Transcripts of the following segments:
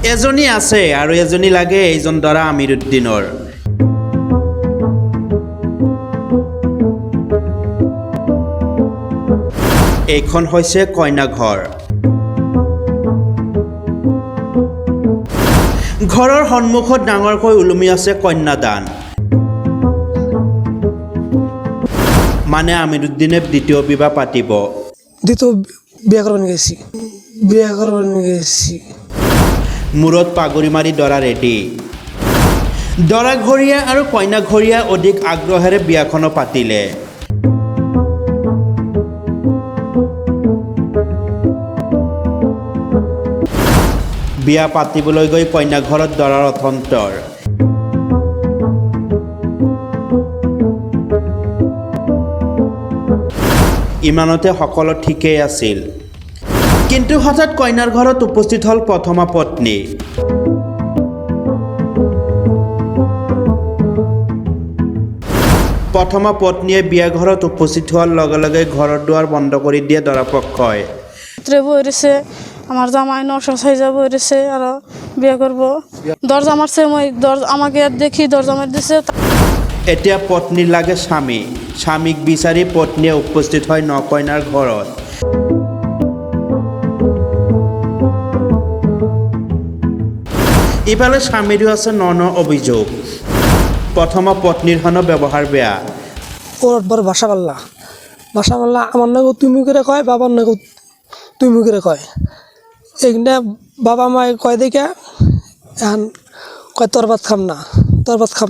এজনী আছে আৰু এজনী লাগে এইজন দৰা আমিৰুদ্দিনৰ। এইখন হৈছে কইনা ঘৰ। ঘৰৰ সন্মুখত ডাঙৰকৈ ওলমি আছে কন্যাদান। মানে আমিৰুদ্দিনে দ্বিতীয় বিবাহ পাতিব। দ্বিতীয় বিয়া করবার গেছি। মূৰত পাগুৰি মাৰি দৰা ৰেডি। দৰা ঘৰীয়া আৰু কইনা ঘৰীয়া অধিক আগ্ৰহেৰে বিয়াখনো পাতিলে। বিয়া পাতিবলৈ গৈ কইনা ঘৰত দৰাৰ অথন্তৰ। ইমানতে সকলো ঠিকেই আছিল, কিন্তু হঠাৎ কইনাৰ ঘৰত উপস্থিত হ'ল প্ৰথমা পত্নী। প্ৰথমা পত্নীয়ে বিয়া ঘৰত উপস্থিত হোৱাৰ লগে লগে ঘৰৰ দুৱাৰ বন্ধ কৰি দিয়ে দৰা পক্ষই। বইছে আমার জামাই নশো সাইজা বইছে আর বিয়ে করবো। দরজা মারছে আমাকে দেখি দরজা মার দিছে। এতিয়া পত্নীৰ লাগে স্বামী। স্বামীক বিচাৰি পত্নীয়ে উপস্থিত হয় নকইনাৰ ঘৰত। ইফালে স্বামীৰো আছে ন অভিযোগ। প্ৰথমা পত্নীৰখনৰ ব্যৱহাৰ বেয়া। ওর বড় ভাষা পাল্লা আমার নাকি তুমি করে কয়, বাবার নাকি তুমি করে কয়। এইখানে বাবা মায় কয় দেখে এখন কয় তোর ভাত খাম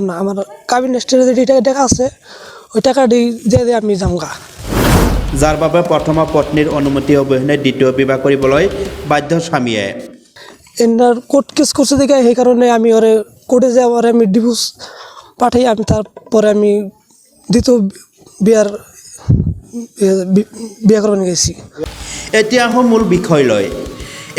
না। আমার কাবিন স্টেজে যে টাকা আছে ওই টাকা দিয়ে আমি যামগা। যাৰ বাবে প্ৰথমা পত্নীৰ অনুমতি অবিহনে দ্বিতীয় বিবাহ কৰিবলৈ বাধ্য স্বামীয়ে। এনার কোর্ট কেস করছে দেখে সেই কারণে আমি ওরে কোর্টে যে আমি ডিভোর্স পাঠাই। আমি তারপরে আমি দ্বিতীয় বিয়া করবার গেছি। এতিয়া আহোঁ মূল বিষয়লৈ।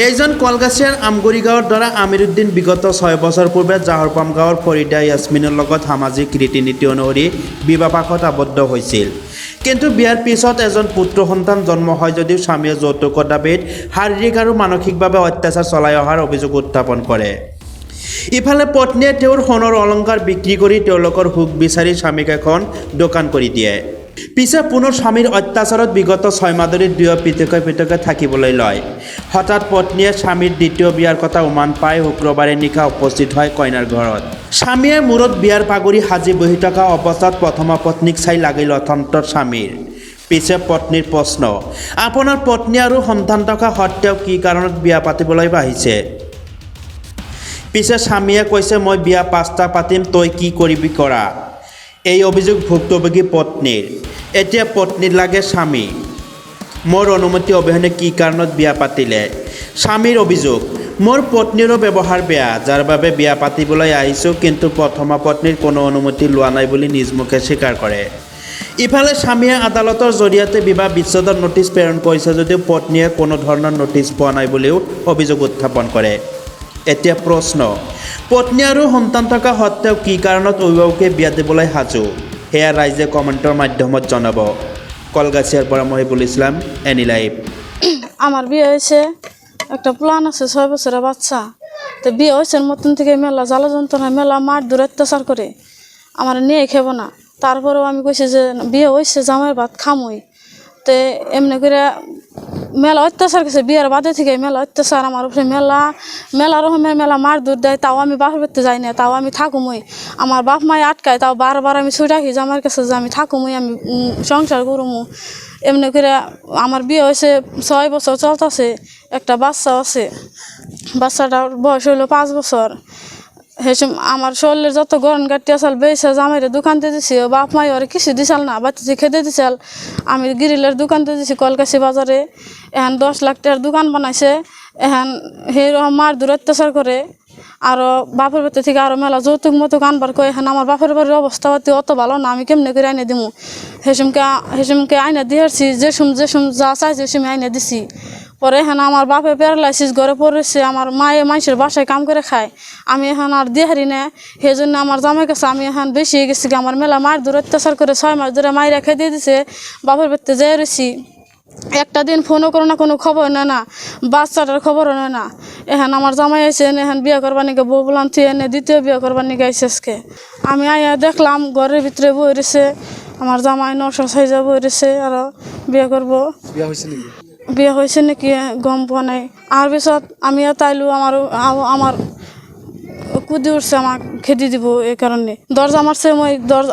এইজন কলগাছিয়াৰ আমগুৰি গাঁৱৰ দৰা আমিৰুদ্দিন বিগত 6 বছৰ পূৰ্বে জাহৰপাম গাঁৱৰ ফৰিদা ইয়াছমিনৰ লগত সামাজিক ৰীতি নীতি অনুসৰি বিবাহপাশত আবদ্ধ হৈছিল। কিন্তু বিয়াৰ পিছত এজন পুত্ৰ সন্তান জন্ম হয় যদিও স্বামীয়ে যৌতুকৰ দাবীত শাৰীৰিক আৰু মানসিকভাৱে অত্যাচাৰ চলাই অহাৰ অভিযোগ উত্থাপন কৰে। ইফালে পত্নীয়ে তেওঁৰ সোণৰ অলংকাৰ বিক্ৰী কৰি তেওঁলোকৰ সুখ বিচাৰি স্বামীক এখন দোকান কৰি দিয়ে। পিছে পুনৰ স্বামীৰ অত্যাচাৰত বিগত 6 মাহ ধৰি দুয়ো পৃথকে থাকিবলৈ লয়। হঠাৎ পত্নীয়ে স্বামীৰ দ্বিতীয় বিয়াৰ কথা উমান পাই শুক্ৰবাৰে নিশা উপস্থিত হয় কইনাৰ ঘৰত। স্বামীয়ে মূৰত বিয়াৰ পাগুৰি সাজি বহি থকা অৱস্থাত প্ৰথমা পত্নীক চাই লাগিল অথন্তৰ স্বামীৰ। পিছে পত্নীৰ প্ৰশ্ন, আপোনাৰ পত্নী আৰু সন্তান থকা সত্ত্বেও কি কাৰণত বিয়া পাতিবলৈ বাহিছে? পিছে স্বামীয়ে কৈছে, মই বিয়া 5টা পাতিম, তই কি কৰিবি কৰা। এই অভিযোগ ভুক্তভোগী পত্নীৰ। এতিয়া পত্নীৰ লাগে স্বামী। মোৰ অনুমতি অবিহনে কি কাৰণত বিয়া পাতিলে? স্বামীৰ অভিযোগ, মোৰ পত্নীৰো ব্যৱহাৰ বেয়া, যাৰ বাবে বিয়া পাতিবলৈ আহিছোঁ, কিন্তু প্ৰথমা পত্নীৰ কোনো অনুমতি লোৱা নাই বুলি নিজ মুখে স্বীকাৰ কৰে। ইফালে স্বামীয়ে আদালতৰ জৰিয়তে বিবাহ বিচ্ছেদৰ নটিচ প্ৰেৰণ কৰিছে যদিও পত্নীয়ে কোনো ধৰণৰ নটিচ পোৱা নাই বুলিও অভিযোগ উত্থাপন কৰে। এতিয়া প্ৰশ্ন, পত্নী আৰু সন্তান থকা সত্ত্বেও কি কাৰণত অভিভাৱকে বিয়া দিবলৈ সাজু? সেয়া ৰাইজে কমেণ্টৰ মাধ্যমত জনাব। কলগাছিয়াৰ পৰা মই বুল ইছলাম, এনি লাইভ। আমার বিয়ে হয়েছে, একটা প্ল্যান আছে, 6 বছরের বাচ্চা। তো বিয়ে হয়েছে মতন থেকে মেলা জ্বালা যন্ত্রণা, মেলা মার দূর অত্যাচার করে আমার নিয়ে খেব না। তারপরেও আমি কইছি যে বিয়ে হয়েছে, জামাইয়ের ভাত খামই। তো এমনি করে মেলা অত্যাচার গেছে, বিয়ের বাদে থেকে মেলা অত্যাচার আমার উপরে, মেলা রকমের মেলা মার দূর দেয়। তাও আমি বাপের বাড়িতে যাই না, তাও আমি থাকুমই। আমার বাপ মায় আটকায়, তাও বারবার আমি ছুটে রাখি যে আমার কাছে যে আমি থাকুমই, আমি সংসার করুমু। এমনি করে আমার বিয়ে হয়েছে, 6 বছর চলতেছে, একটা বাচ্চা আছে। বাচ্চাটার বয়স হইল 5 বছর। হেসম আমার শরীরের যত গরম গাড়ি আসাল বেসে জামাইরে দোকান দিয়ে দিছি, বাপ মাই ওরে কিছু দিছাল না, বাচ্চা খেতে দিছাল। আমি গিরিলের দোকান দিয়ে দিছি কলকাছি বাজারে। এখন 10 লাখ টাকার দোকান বানাইছে। এখন সেইরকম মার দূর অত্যাচার করে। আরও বাপের বাড়ি থেকে আরও মেলা যৌতুক মতুক আনবার কয়। এখন আমার বাপের বাড়ির অবস্থা পাতি অত ভালো না, আমি কেমনে করে আইনে দিমু? হেসমকে আইনে দিয়েছি, যেসম যা চাই যেসম আইনে দিছি। পরে এখন আমার বাপে প্যারালাইসিস ঘরে পড়েছে, আমার মায়ে মানুষের বাসায় কাম করে খায়। আমি এখন আর দিয়ে হারি না, সেই জন্য আমার জামাই কাছে আমি এখন বেশি গেছি। আমার মেলা মার দূর অত্যাচার করে 6 মাস ধরে মায়ের রেখে দিয়ে দিছে, বাপের বাড়িতে যেয়ে রয়েছি। একটা দিন ফোনও করে না, কোনো খবর নেয় না, বাচ্চাটার খবরও নেয় না। এখন আমার জামাই আইসে এখন বিয়ে করবার নিকে বউ বলান তুই এনে দ্বিতীয় বিয়ে করবার নিকে আইসে আজকে। আমি আইয়া দেখলাম ঘরের ভিতরে বই রয়েছে, আমার জামাই নশো সাইজা বই রয়েছে, আরও বিয়ে করবো। বিয়ে হয়েছে নাকি গম পোৱা নাই। আর পিছত আমি তাইলো আমার কুদি উঠছে, আমাক খেদি দিব এই কারণে দরজা মারছে। মই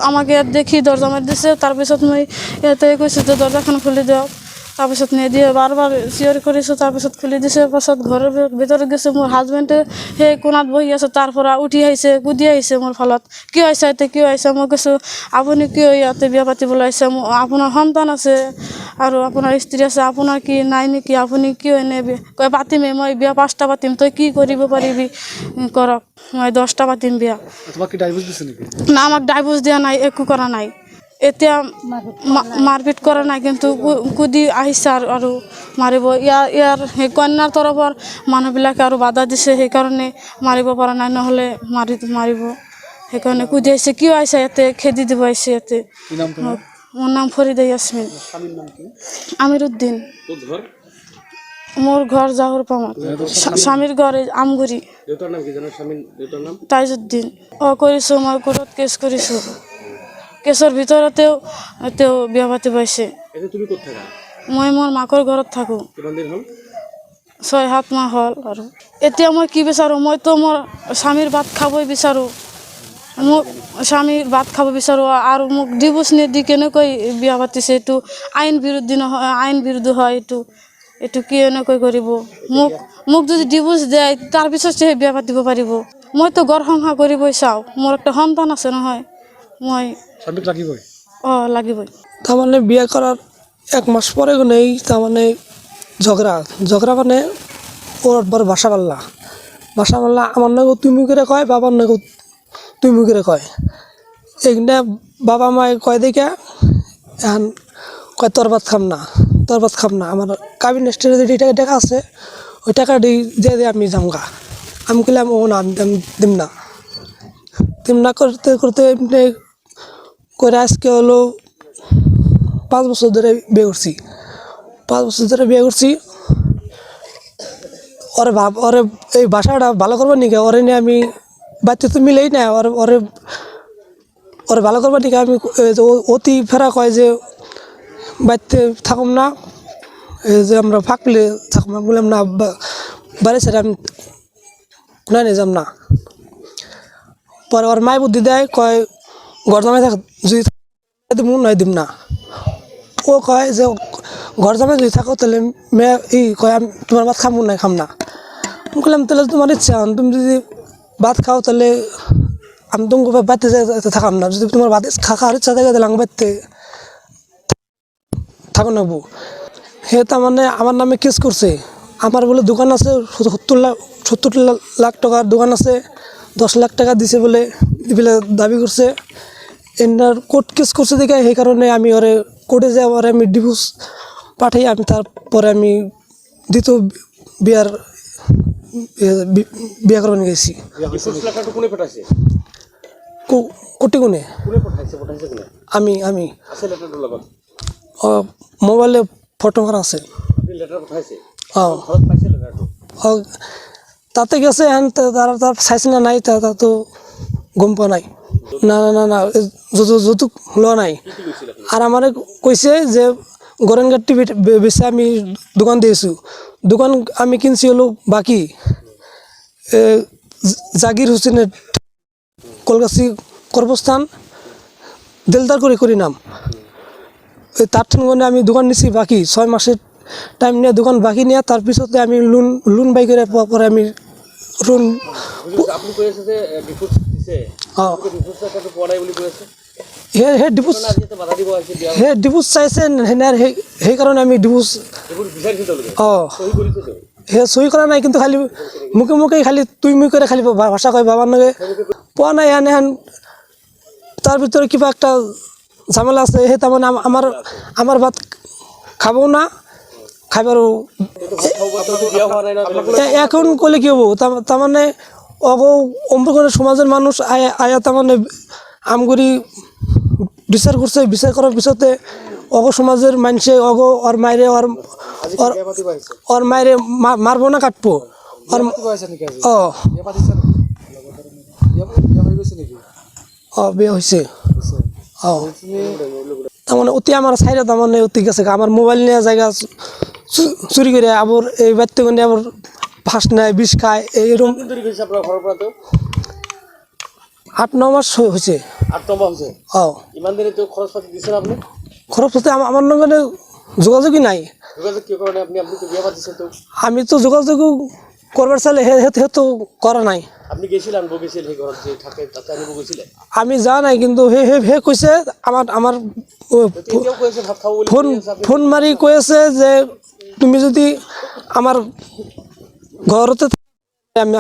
আমাকে দেখি দরজা মারি দিছে, তাৰপিছত মই ইয়াতে কৈছোঁ যে দরজাখন খুলি দিয়ক, তাৰপিছত নিদিয়ে, বাৰবাৰ চিঞৰি কৰিছোঁ, তাৰপিছত খুলি দিছে। পাছত ঘৰৰ ভিতৰত গৈছোঁ, মোৰ হাজবেণ্ডে সেই কোণাত বহি আছে, তাৰ পৰা উঠি আহিছে, কুদি আহিছে মোৰ ফালত। কিয় আহিছে ইয়াতে, কিয় আহিছে? মই কৈছোঁ আপুনি কিয় ইয়াতে বিয়া পাতিবলৈ আহিছে? আপোনাৰ সন্তান আছে আৰু আপোনাৰ স্ত্ৰী আছে, আপোনাৰ কি নাই নেকি? আপুনি কিয় এনে কয় পাতিমেই, মই বিয়া 5টা পাতিম, তই কি কৰিব পাৰিবি কৰক, মই 10টা পাতিম বিয়া। না, আমাক ডাইভোর্স দিয়া নাই, একো কৰা নাই। এতিয়া মাৰপিট কৰা নাই, কিন্তু কুদি আহিছে আৰু মাৰিব। ইয়াৰ সেই কন্যাৰ তৰফৰ মানুহবিলাকে আৰু বাধা দিছে, সেইকাৰণে মাৰিব পৰা নাই, নহ'লে মাৰিব। সেইকাৰণে কুদি আহিছে, কিয় আহিছে ইয়াতে, খেদি দিব আহিছে ইয়াতে। মোৰ নাম ফৰিদা ইয়াসমিন। আমিরুদ্দিন। মোৰ ঘৰ জাহৰপামত। স্বামীৰ ঘৰ আমগুৰি। তাইজুদ্দিন। কৰিছোঁ, মই কোৰ্টত কেছ কৰিছোঁ। কেছৰ ভিতৰতেও তেওঁ বিয়া পাতি পাইছে। মই মোৰ মাকৰ ঘৰত থাকোঁ। 6-7 মাহ হ'ল। আৰু এতিয়া মই কি বিচাৰোঁ? মইতো মোৰ স্বামীৰ ভাত খাবই বিচাৰোঁ, মোক স্বামীৰ ভাত খাব বিচাৰোঁ। আৰু মোক ডিভোৰ্চ নিদি কেনেকৈ বিয়া পাতিছে? এইটো আইন বিৰুদ্ধ নহয়, আইন বিৰুদ্ধ হয়। এইটো কি এনেকৈ কৰিব? মোক যদি ডিভোৰ্চ দিয়ে, তাৰপিছতহে বিয়া পাতিব পাৰিব। মইতো ঘৰ সংসাৰ কৰিবই চাওঁ, মোৰ একটা সন্তান আছে নহয়। মই লাগিবই। তাৰমানে বিয়া কৰাৰ 1 মাস পরে নেই, তাৰমানে ঝগড়া মানে ওর বড় বাসা পাল্লা আমার নাকি তুমি করে কয়, বাবার নাকি তুমি করে কয়। এইখানে বাবা মায় কয় দেখে এখন কয় তোর ভাত খাম না। আমার কাবিন স্টেজে যে টাকা আছে, ওই টাকা দিয়ে আমি যামগা। আমি কইলাম ও না, দিম না করতে করতে এমনি করে আজকে হলো 5 বছর ধরে বিয়ে করছি। 5 বছর ধরে বিয়ে করছি। ওরে এই বাসাটা ভালো করবার নিকে ওরে নিয়ে আমি বাচ্চা তো মিলেই না, ওরে ভালো করবার নিকে আমি অতি ফেরা কয় যে বাড়িতে থাকুম না, যে আমরা ফাঁক পেলে থাকুম। আমি বললাম না, বাড়ি ছেড়ে আমি না নিয়ে যাম না। পরে ওর মায় বুদ্ধি দেয়, কয় ঘর জামাই থাক, যদি দিব নয় দিম না। ও কয় যে ঘর জামাই যদি থাকো তাহলে মেয়ে কয় আমি তোমার ভাত খাম না। আমি বললাম তাহলে তোমার ইচ্ছা, তুমি যদি ভাত খাও তাহলে আমি তোমাকে বাড়িতে থাকাম না। যদি তোমার ভাত খাওয়ার ইচ্ছা থাকে তাহলে আমি বাড়িতে থাকো নেবো। হে তার মানে আমার নামে কেস করছে। আমার বলে দোকান আছে, 70 লাখ টাকার দোকান আছে, 10 লাখ টাকা দিছে বলে দাবি করছে। এনার কোর্ট কেস করছে দেখে সেই কারণে আমি ওরে কোর্টে যাই, ওরে আমি ডিভোর্স পাঠাই। আমি তারপরে আমি দ্বিতীয় বিয়া করবার গেছি। কোটি গুণে আমি মোবাইলে ফটো করা আছে। তাতে গেছে, তারা চাইছে না নাই, তা তো গম পাওয়া নাই। না যৌতুক লোৱা নাই। আর আমারে কইছে যে গরেনগার টিভি বেছে আমি দোকান দিয়েছি। দোকান আমি কিনছি হলো বাকি জাগির হোসেনের কলগাছি কর্মস্থান দেলদার করি নাম। তার ঠেঙ্গনে আমি দোকান নিছি বাকি 6 মাসের টাইম নিয়ে দোকান বাকি নিয়ে, তার পিছতে আমি লোন বাই করে পরে আমি লোন ডিভোর্স চাইছে সেই কারণে আমি ডিভোর্স হে সই করা নাই, কিন্তু খালি মুখে খালি তুই মুই করে খালি ভাষা কয় বাবার নাকি পোৱা নাই। এনে তার ভিতরে কিবা একটা ঝামেলা আছে। সেই তার মানে আমার ভাত খাবো না, খাইবারও এখন করলে কি হবো? তার মানে অম্বকরের সমাজের মানুষ আয়া তার মানে আমগুড়ি বিচার করছে। বিচার করার পিছতে অগ সমাজের মানুষে অগ ওর মায়েরে ওর মায়েরে মারবো না কাটবো ওর ও ও বিয়ে হয়েছে ও তার মানে অতি আমার সাইডে তার মানে অতি গেছে আমার মোবাইল নিয়ে জায়গা চুরি করে আবার এই বাড়িতে করে আবার ফাঁস নেয় বিষ খায় এইরকম 8-9 মাস হয়েছে। 8-9 মাস হয়েছে। ও ইমান দিনে তো খরচপাতি দিচ্ছেন আপনি? খরচপাতি আমার লগে যোগাযোগই নাই। যোগাযোগ কি করেন আপনি? আপনি তো বিয়ে পাচ্ছেন তো। আমি তো যোগাযোগ করবার চাইলে হে তো করা নাই। আপনি গেছিলেন বগেছিল হে ঘর যে থাকে তাতে আমি বগেছিলেন? আমি যা নাই কিন্তু হে কইছে আমার কেউ কইছে ভাত খাবো বলে ফোন মারি কয়েছে যে তুমি যদি আমার ঘরতে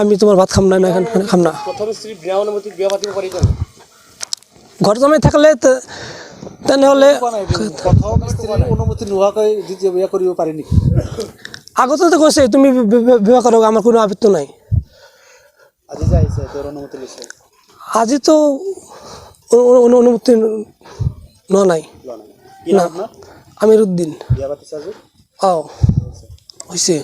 আমি তোমার ভাত খাম না এখানে খাম না। প্রথম স্ত্রী বিয়া অনুমতি বিয়া পাতিব পারি কেন? ঘর জমাই থাকলে তেনেহ'লে প্ৰথম স্ত্ৰীৰ অনুমতি নোহোৱাকৈ দ্বিতীয় বিয়া কৰিব পাৰি নেকি? আগতে কৈছে তুমি বিবাহ কৰক আমাৰ কোনো আপত্তি নাই। আজি যে আহিছে তেওঁৰ অনুমতি লৈছে? আজি তো অনুমতি লোৱা নাই। কি নাম আপোনাৰ? আমিৰুদ্দিন। বিয়া পাতিছে আজি? অঁ হৈছে।